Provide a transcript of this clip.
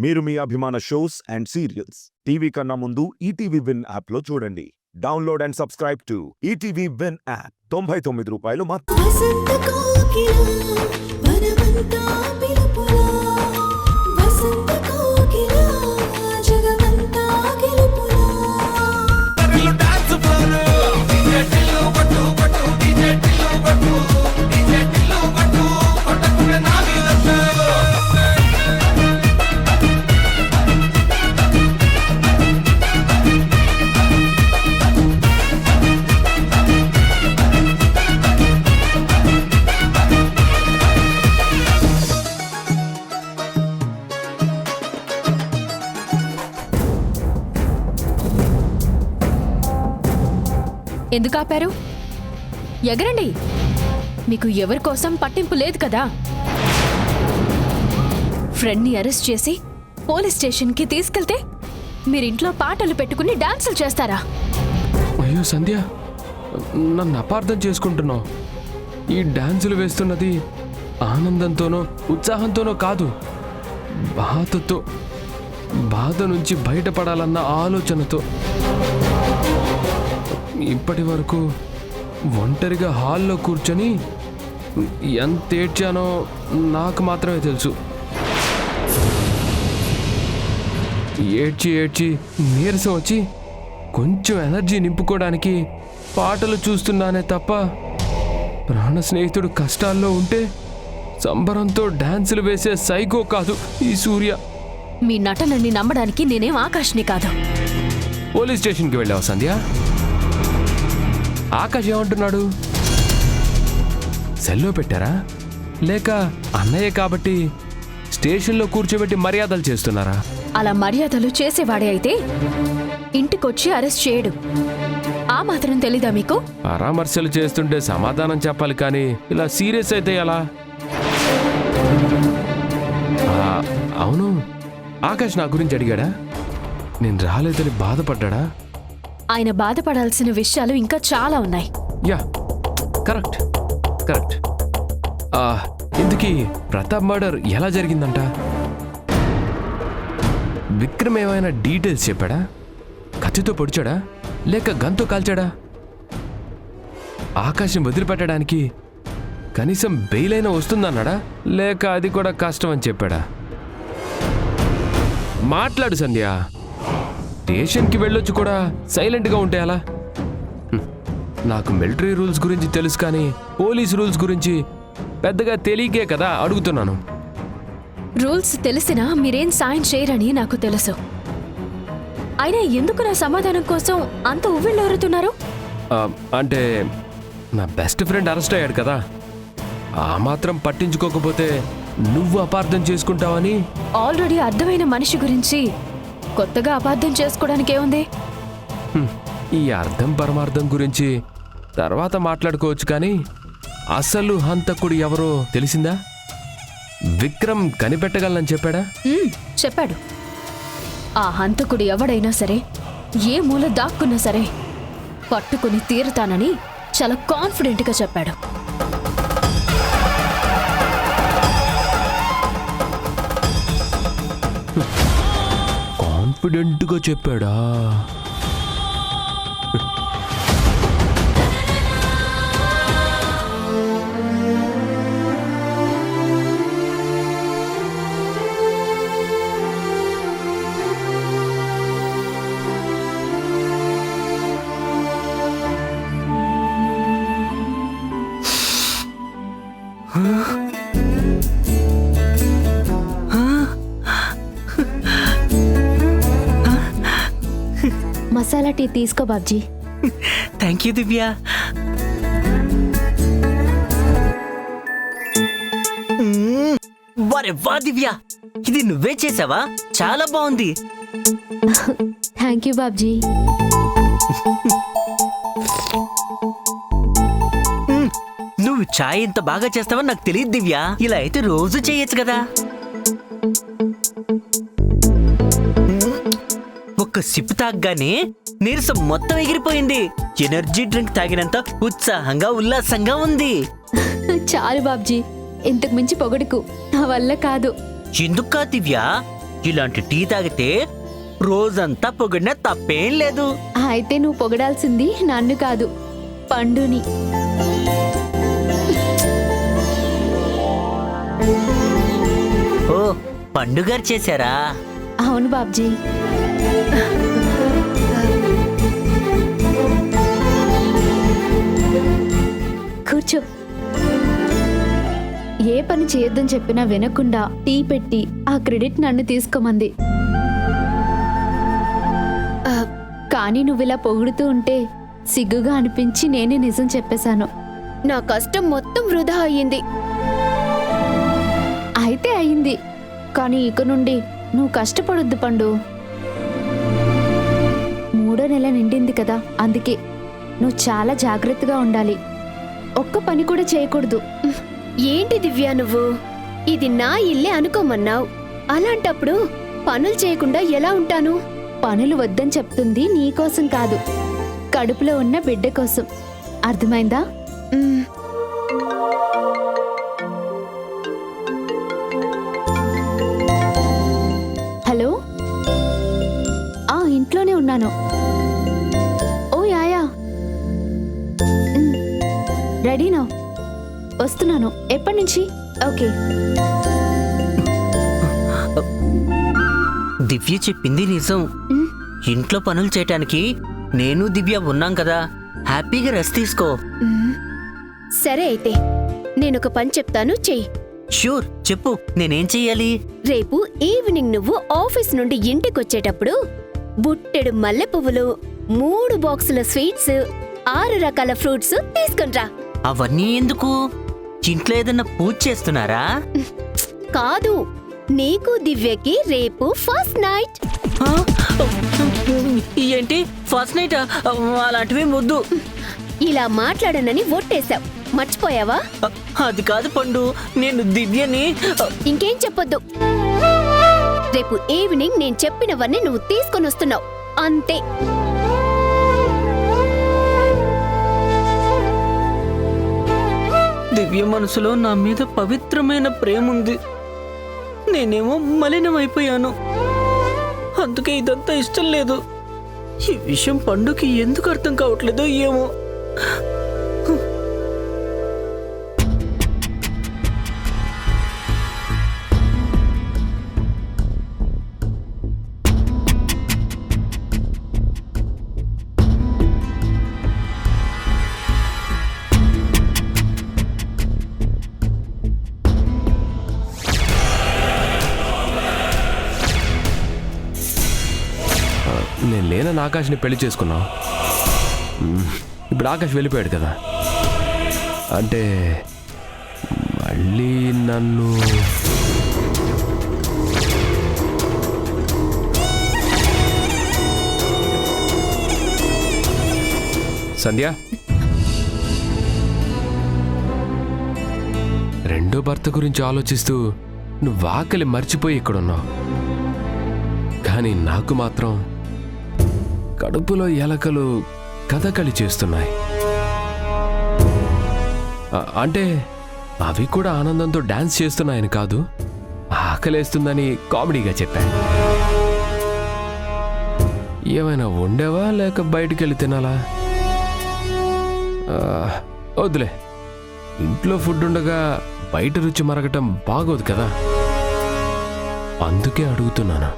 మీరు మీ అభిమాన shows and serials TV కన్నా ముందు ఈటీవీ విన్ యాప్లో చూడండి. Download and subscribe to ETV win app. 99 రూపాయలు మాత్రమే. వసంత కోకిల వనమంతా పిలుపులా వసంత కోకిల జగమంతా గెలుపులా ఎందుకు ఆపారు? ఎగరండి. మీకు ఎవరి కోసం పట్టింపు లేదు కదా. ఫ్రెండ్ని అరెస్ట్ చేసి పోలీస్ స్టేషన్కి తీసుకెళ్తే మీరింట్లో పాటలు పెట్టుకుని డాన్సులు చేస్తారా? అయ్యో సంధ్య, నన్ను అపార్థం చేసుకుంటున్నావు. ఈ డాన్సులు వేస్తున్నది ఆనందంతోనో ఉత్సాహంతోనో కాదు, బాధ నుంచి బయటపడాలన్న ఆలోచనతో. ఇప్పటి వరకు ఒంటరిగా హాల్లో కూర్చొని ఎంత ఏడ్చానో నాకు మాత్రమే తెలుసు. ఏడ్చి నీరసం వచ్చి కొంచెం ఎనర్జీ నింపుకోవడానికి పాటలు చూస్తున్నానే తప్ప, ప్రాణ స్నేహితుడు కష్టాల్లో ఉంటే సంబరంతో డాన్సులు వేసే సైకో కాదు ఈ సూర్య. మీ నటనని నమ్మడానికి నేనేం ఆకాష్ని కాదు. పోలీస్ స్టేషన్కి వెళ్ళావా సంధ్య? ఆకాష్ ఏమంటున్నాడు? సెల్లో పెట్టారా, లేక అన్నయ్య కాబట్టి స్టేషన్లో కూర్చోబెట్టి మర్యాదలు చేస్తున్నారా? అలా మర్యాదలు చేసేవాడే అయితే ఇంటికొచ్చి అరెస్ట్ చేయడు. ఆ మాత్రం తెలీదా మీకు? పరామర్శలు చేస్తుంటే సమాధానం చెప్పాలి కానీ ఇలా సీరియస్ అయితే ఎలా? అవును, ఆకాష్ నా గురించి అడిగాడా? నేను రాలేదని బాధపడ్డా? ఆయన బాధపడాల్సిన విషయాలు ఇంకా చాలా ఉన్నాయి. Yeah, correct. ఇందుకీ ప్రతాప్ మర్డర్ ఎలా జరిగిందంట? విక్రమ్ ఏమైనా డీటెయిల్స్ చెప్పాడా? కత్తితో పొడిచాడా లేక గన్తో కాల్చాడా? ఆకాశం వదిలిపెట్టడానికి కనీసం బెయిల్ అయినా వస్తుందన్నాడా లేక అది కూడా కష్టం అని చెప్పాడా? మాట్లాడు సంధ్య. స్టేషన్కి వెళ్ళొచ్చు కూడా సైలెంట్గా ఉంటే అలా? నాకు మిలిటరీ రూల్స్ గురించి తెలుసు కానీ పోలీస్ రూల్స్ గురించి పెద్దగా తెలియకే కదా అడుగుతున్నాను. రూల్స్ తెలిసినా మీరేం సాయం చేయరని నాకు తెలుసు. అయినా ఎందుకు నా సమాధానం కోసం అంత ఉవ్విళ్ళూరుతున్నారు? అంటే నా బెస్ట్ ఫ్రెండ్ అరెస్ట్ అయ్యాడు కదా, ఆ మాత్రం పట్టించుకోకపోతే నువ్వు అపార్థం చేసుకుంటావని. ఆల్రెడీ అర్థమైన మనిషి గురించి కొత్తగా అపార్థం చేసుకోవడానికి ఏముంది? ఈ అర్థం పరమార్థం గురించి తర్వాత మాట్లాడుకోవచ్చు కానీ అసలు హంతకుడు ఎవరో తెలిసిందా? విక్రమ్ కనిపెట్టగలనని చెప్పాడా? చెప్పాడు. ఆ హంతకుడు ఎవడైనా సరే, ఏ మూల దాక్కున్నా సరే పట్టుకుని తీరుతానని చాలా కాన్ఫిడెంట్గా చెప్పాడు. కాన్ఫిడెంట్గా చెప్పాడా? మసాలా టీ తీసుకో బాబ్జీ. థ్యాంక్ యూ దివ్య. వా దివ్య, ఇది నువ్వే చేసావా? చాలా బాగుంది. Thank you Babji. నువ్వు చాయ్ ఇంత బాగా చేస్తావని నాకు తెలియదు దివ్య. ఇలా అయితే రోజు చేయొచ్చు కదా. ఒక్క సిప్ తాగ్గానే నీరసం మొత్తం ఎగిరిపోయింది. ఎనర్జీ డ్రింక్ తాగినంత ఉత్సాహంగా ఉల్లాసంగా ఉంది. చాలు బాబ్జీ, ఇంతకు మించి పొగడుకు, నా వల్ల కాదు. ఎందుకా దివ్య? ఇలాంటి టీ తాగితే రోజంతా పొగిడినా తప్పేం లేదు. అయితే నువ్వు పొగడాల్సింది నన్ను కాదు, పండుని. ఓ, పండుగారు చేశారా? అవును బాబ్జీ. కూర్చో. ఏ పని చేయొద్దని చెప్పినా వినకుండా టీ పెట్టి ఆ క్రెడిట్ నన్ను తీసుకోమంది. కానీ నువ్విలా పొగుడుతూ ఉంటే సిగ్గుగా అనిపించి నేనే నిజం చెప్పేశాను. నా కష్టం మొత్తం వృధా అయ్యింది. అయితే అయింది, కానీ ఇక నుండి నువ్వు కష్టపడొద్దు పండు. 3వ నెల నిండింది కదా, అందుకే నువ్వు చాలా జాగ్రత్తగా ఉండాలి. ఒక్క పని కూడా చేయకూడదు. ఏంటి దివ్య నువ్వు? ఇది నా ఇల్లే అనుకోమన్నావు, అలాంటప్పుడు పనులు చేయకుండా ఎలా ఉంటాను? పనులు వద్దని చెప్తుంది నీకోసం కాదు, కడుపులో ఉన్న బిడ్డ కోసం. అర్థమైందా? హలో, ఇంట్లోనే ఉన్నాను. ఓ యాయా, రెడీనా? వస్తున్నాను. ఎప్పటి నుంచి? ఓకే. దివ్య చెప్పింది నిజం. ఇంట్లో పనులు చేయటానికి నేను దివ్య ఉన్నాం కదా, హ్యాపీగా రెస్ట్ తీసుకో. సరే అయితే నేనొక పని చెప్తాను, చెయ్యి. షూర్, చెప్పు, నేనేం చెయ్యాలి? రేపు ఈవినింగ్ నువ్వు ఆఫీస్ నుండి ఇంటికొచ్చేటప్పుడు బుట్టెడు మల్లె పువ్వులు, 3 బాక్సుల స్వీట్స్, 6 రకాల ఫ్రూట్స్ తీసుకునిరా. అవన్నీ ఎందుకు? ఇంట్లో ఏదన్నా పూజ చేస్తున్నారా? కాదు, నీకు దివ్యకి రేపు ఫస్ట్ నైట్. ఆ? ఏంటి ఫస్ట్ నైట్? అలాంటివి వద్దు. ఇలా మాట్లాడనని ఒట్టేశావు, మర్చిపోయావా? అది కాదు పండు, నేను దివ్యని. ఇంకేం చెప్పొద్దు. రేపు ఈవినింగ్ నేను చెప్పినవన్నీ నువ్వు తీసుకొని వస్తున్నావు, అంతే. దివ్య మనసులో నా మీద పవిత్రమైన ప్రేమ ఉంది, నేనేమో మలినమైపోయాను. అందుకే ఇదంతా ఇష్టం లేదు. ఈ విషయం పండుకి ఎందుకు అర్థం కావట్లేదో ఏమో. నేను లేనని ఆకాష్ని పెళ్లి చేసుకున్నా. ఇప్పుడు ఆకాష్ వెళ్ళిపోయాడు కదా, అంటే మళ్ళీ నన్ను సంధ్య, రెండో భర్త గురించి ఆలోచిస్తూ నువ్వు ఆకలి మర్చిపోయి ఇక్కడున్నావు. కానీ నాకు మాత్రం కడుపులో ఎలకలు కథకళి చేస్తున్నాయి. అంటే అవి కూడా ఆనందంతో డాన్స్ చేస్తున్నాయని కాదు, ఆకలేస్తుందని కామెడీగా చెప్పాను. ఏమైనా వండేవా లేక బయటికి వెళ్ళి తినాలా? వద్దులే, ఇంట్లో ఫుడ్ ఉండగా బయట రుచి మరగటం బాగోదు కదా, అందుకే అడుగుతున్నాను.